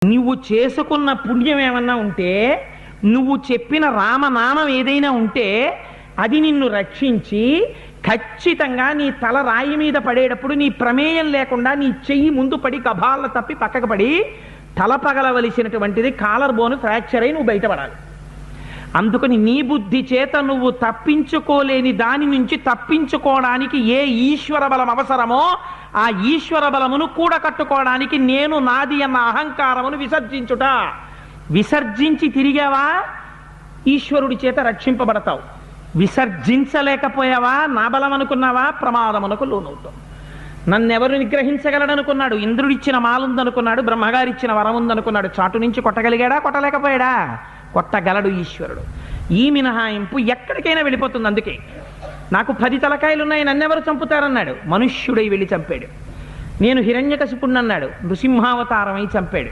నువ్వు చేసుకున్న పుణ్యం ఏమన్నా ఉంటే, నువ్వు చెప్పిన రామనామం ఏదైనా ఉంటే అది నిన్ను రక్షించి ఖచ్చితంగా నీ తల రాయి మీద పడేటప్పుడు నీ ప్రమేయం లేకుండా నీ చెయ్యి ముందు పడి కబాల తప్పి పక్కకు పడి తల పగలవలసినటువంటిది కాలర్ బోన్ ఫ్రాక్చర్ అయి నువ్వు బయటపడాలి. అందుకని నీ బుద్ధి చేత నువ్వు తప్పించుకోలేని దాని నుంచి తప్పించుకోవడానికి ఏ ఈశ్వర బలం అవసరమో ఆ ఈశ్వర బలమును కూడకట్టుకోవడానికి నేను నాది అన్న అహంకారమును విసర్జించుట. విసర్జించి తిరిగావా ఈశ్వరుడి చేత రక్షింపబడతావు. విసర్జించలేకపోయావా నా బలం అనుకున్నావా ప్రమాదమునకు లోనవుతావు. నన్నెవరు నిగ్రహించగలడనుకున్నాడు? ఇంద్రుడిచ్చిన మాలుందనుకున్నాడు, బ్రహ్మగారిచ్చిన వరం ఉందనుకున్నాడు. చాటు నుంచి కొట్టగలిగాడా? కొట్టలేకపోయాడా? కొట్టగలడు ఈశ్వరుడు. ఈ మినహాయింపు ఎక్కడికైనా వెళ్ళిపోతుంది. అందుకే నాకు 10 తలకాయలున్నాయి నన్నెవరు చంపుతారన్నాడు, మనుష్యుడై వెళ్ళి చంపాడు. నేను హిరణ్యకశిపుణ్ణి అన్నాడు, నృసింహావతారమై చంపాడు.